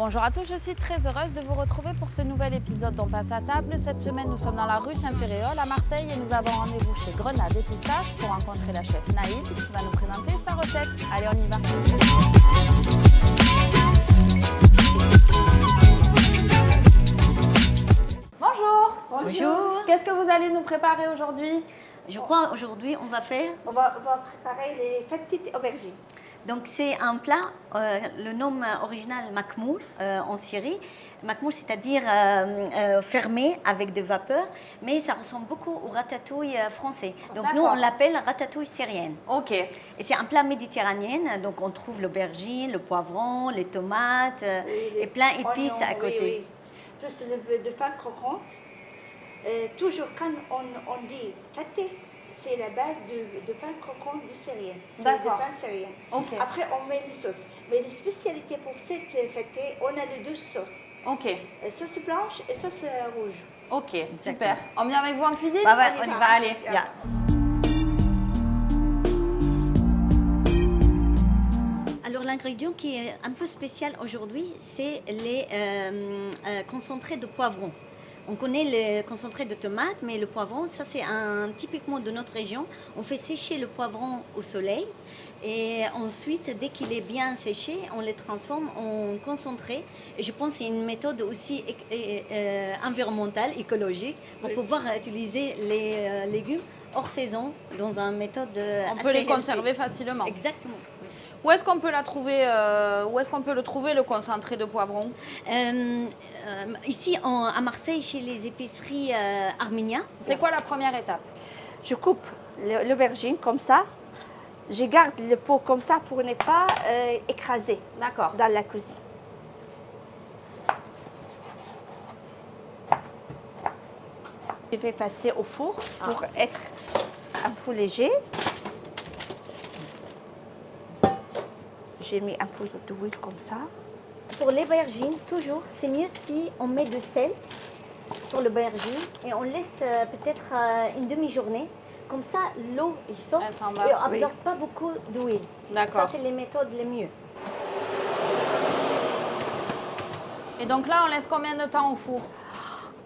Bonjour à tous, je suis très heureuse de vous retrouver pour ce nouvel épisode d'On passe à table. Cette semaine, nous sommes dans la rue Saint-Féréol à Marseille et nous avons rendez-vous chez Grenade et Pistache pour rencontrer la chef Naïd qui va nous présenter sa recette. Allez, on y va. Bonjour. Bonjour. Qu'est-ce que vous allez nous préparer aujourd'hui? Je crois aujourd'hui on va faire. On va préparer les petites aubergines. Donc c'est un plat, le nom original makmoul en Syrie. Makmoul c'est-à-dire fermé avec de vapeur, mais ça ressemble beaucoup au ratatouille français. Donc nous on l'appelle ratatouille syrienne. Ok. Et c'est un plat méditerranéen, donc on trouve l'aubergine, le poivron, les tomates et plein d'épices à côté. Oui. Plus de pain croquant. Toujours quand on dit faté, c'est la base de pain croquant du syrien. D'accord. C'est du pain syrien. Ok. Après, on met les sauces. Mais les spécialités pour cette fêtée, on a les deux sauces. Ok. Sauce blanche et sauce rouge. Ok, Exactement. super. On vient avec vous en cuisine? Bah ouais, On y va, allez. Yeah. Alors l'ingrédient qui est un peu spécial aujourd'hui, c'est les concentrés de poivron. On connaît le concentré de tomate, mais le poivron, ça c'est typiquement de notre région. On fait sécher le poivron au soleil et ensuite, dès qu'il est bien séché, on les transforme en concentré. Et je pense que c'est une méthode aussi environnementale, écologique, pour pouvoir utiliser les légumes hors saison dans une méthode On peut les conserver facilement. Exactement. Où est-ce qu'on peut la trouver où est-ce qu'on peut le trouver, le concentré de poivron? Ici à Marseille, chez les épiceries arméniennes. C'est quoi la première étape? Je coupe l'aubergine comme ça. Je garde le pot comme ça pour ne pas écraser D'accord. dans la cuisine. Je vais passer au four pour être un peu léger. J'ai mis un peu d'huile comme ça. Pour l'aubergine, toujours, c'est mieux si on met de sel sur l'aubergine et on laisse peut-être une demi-journée. Comme ça, l'eau sort Elle s'en va. et on n'absorbe pas beaucoup d'huile. D'accord. Ça, c'est les méthodes les mieux. Et donc là, on laisse combien de temps au four?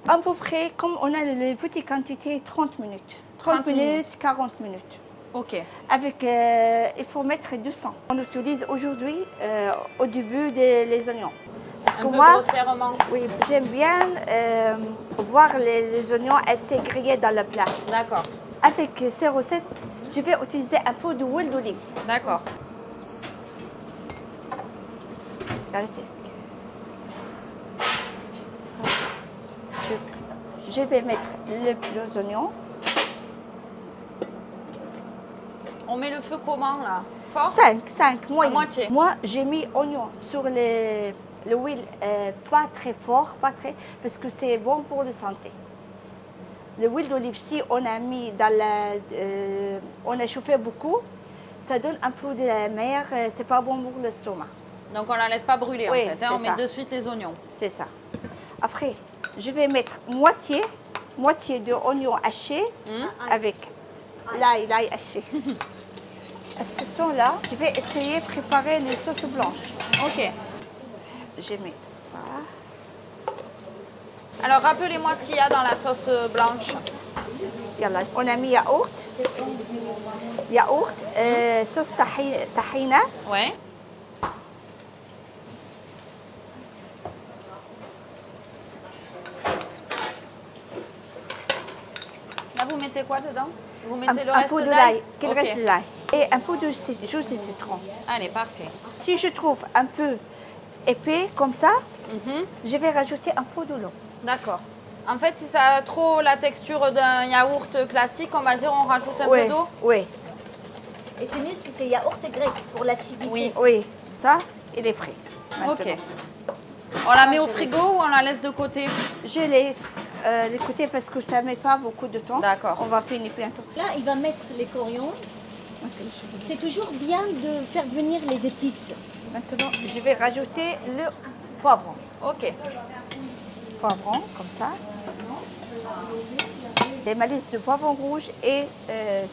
À peu près, comme on a les petites quantités, 30 minutes. 30 minutes, 40 minutes. Ok. Avec, il faut mettre du sang. On utilise aujourd'hui, au début, les oignons. Parce Un que peu moi, grossièrement. oui, j'aime bien voir les oignons assez grillés dans le plat. D'accord. Avec ces recettes, je vais utiliser un peu d'huile d'olive. D'accord. Arrêtez. Je vais mettre les oignons. On met le feu comment là? Fort? 5 moyens. moitié. Moi, j'ai mis oignon sur l'huile, pas très fort, pas très, parce que c'est bon pour la santé. L'huile d'olive, si on a mis dans on a chauffé beaucoup, ça donne un peu de la mer, c'est pas bon pour l'estomac. Donc on la laisse pas brûler Oui, en fait, hein, c'est on met ça. de suite les oignons. C'est ça. Après, je vais mettre moitié de oignon haché avec l'ail haché. À ce temps-là, je vais essayer de préparer les sauces blanches. Ok. Je mets ça. Alors rappelez-moi ce qu'il y a dans la sauce blanche. Yalla, on a mis yaourt, sauce tahina, Ouais. Là vous mettez quoi dedans? Vous mettez le un reste peu de d'ail? l'ail, qu'il Ok. reste de l'ail, et un peu de jus de citron. Allez, parfait. Si je trouve un peu épais comme ça, Mhm. je vais rajouter un peu de l'eau. D'accord. En fait, si ça a trop la texture d'un yaourt classique, on va dire on rajoute un Oui, peu d'eau. oui, Et c'est mieux si c'est yaourt grec pour l'acidité. Oui. oui. Ça, il est prêt. Maintenant. Ok. On la met au frigo ou on la laisse de côté? Je laisse les côtés parce que ça ne met pas beaucoup de temps. D'accord. On va finir bientôt. Là, il va mettre les coriandres. C'est toujours bien de faire venir les épices. Maintenant, je vais rajouter le poivron. Ok. Poivron, comme ça. Des malices de poivron rouge et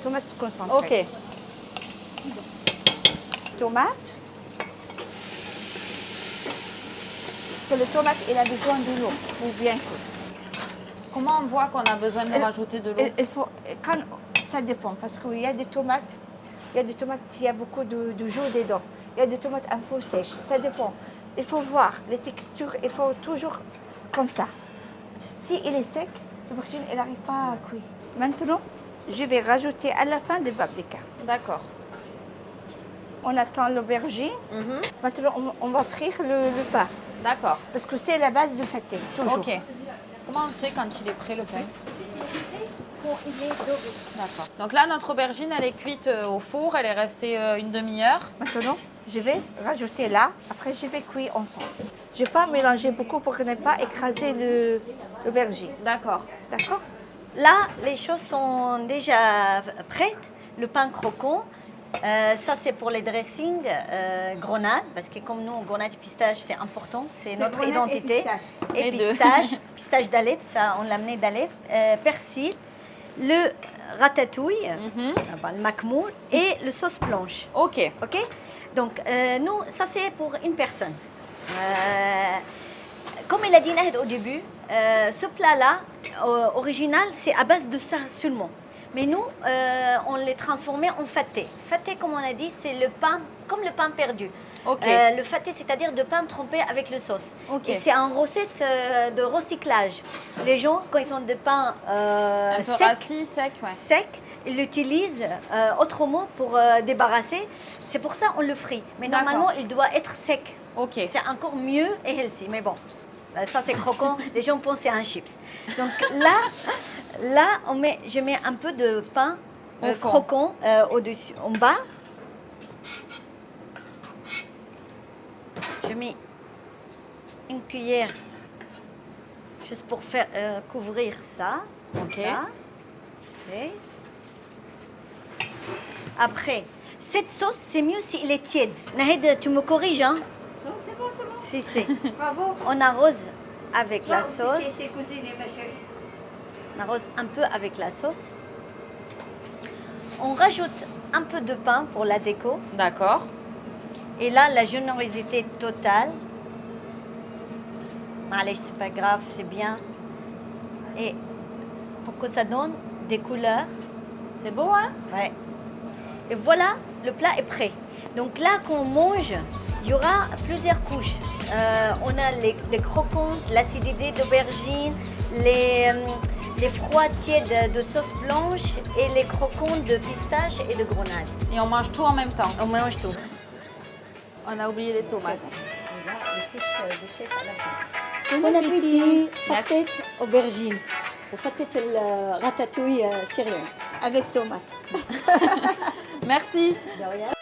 tomates concentrées. Ok. Tomates. que le tomate, il a besoin de l'eau pour bien cuire. Comment on voit qu'on a besoin de rajouter de l'eau? Il faut, ça dépend, parce qu'il y a des tomates, il y a beaucoup de jus dedans. Il y a des tomates un peu sèches, ça dépend. Il faut voir les textures, il faut toujours comme ça. Si il est sec, l'aubergine, elle n'arrive pas à cuire. Maintenant, je vais rajouter à la fin des paprika. D'accord. On attend l'aubergine. Maintenant, on va frire le pain, D'accord. parce que c'est la base du fêté, toujours. Ok. Comment on sait quand il est prêt le pain? Quand il est doré. D'accord. Donc là, notre aubergine, elle est cuite au four. Elle est restée une demi-heure. Maintenant, je vais rajouter là. Après, je vais cuire ensemble. Je ne vais pas mélanger beaucoup pour ne pas écraser l'aubergine. D'accord. D'accord? Là, les choses sont déjà prêtes. Le pain croquant, ça c'est pour les dressings grenade, parce que comme nous, grenade et pistache, c'est important, c'est notre grenade identité. et pistache. Les Et deux. pistache d'Alep, ça on l'a amené d'Alep, persil, le ratatouille, le makmoul et le sauce blanche. Ok. Ok? Donc, nous, ça c'est pour une personne. Comme il a dit Nahd au début, ce plat-là, original, c'est à base de ça seulement. Mais nous, on l'a transformé en faté. Faté, comme on a dit, c'est le pain, comme le pain perdu. Ok. Le faté, c'est-à-dire de pain trempé avec le sauce. Ok. Et c'est une recette de recyclage. Les gens, quand ils ont de pain Un peu rassis, sec, ouais. sec, ils l'utilisent autrement pour débarrasser. C'est pour ça qu'on le frit. Mais D'accord. normalement, il doit être sec. Ok. C'est encore mieux et healthy. Mais bon, ça c'est croquant. Les gens pensent que c'est un chips. Donc là, je mets un peu de pain Au fond. croquant au-dessus, en bas. Je mets une cuillère juste pour faire couvrir ça. comme Ok. ça. Ok. Après, cette sauce, c'est mieux si elle est tiède. Nahid, tu me corriges, hein? Non, c'est bon, c'est bon. Si, si. Bravo. On arrose avec la Toi aussi, sauce. t'es cuisiné, ma chérie. On arrose un peu avec la sauce. On rajoute un peu de pain pour la déco. D'accord. Et là, la générosité totale. Allez, c'est pas grave, c'est bien. Et pour que ça donne des couleurs. C'est beau, hein? Ouais. Et voilà, le plat est prêt. Donc là, quand on mange, il y aura plusieurs couches. On a les croquants, l'acidité d'aubergine, les froids tièdes de sauce blanche et les croquants de pistache et de grenade. Et on mange tout en même temps. On mélange tout. On a oublié les tomates. Les touches de chef à la fin. Bon appétit. Fatet aubergine. وفتة الراتاتouille syrien. Avec tomate. Merci. De rien.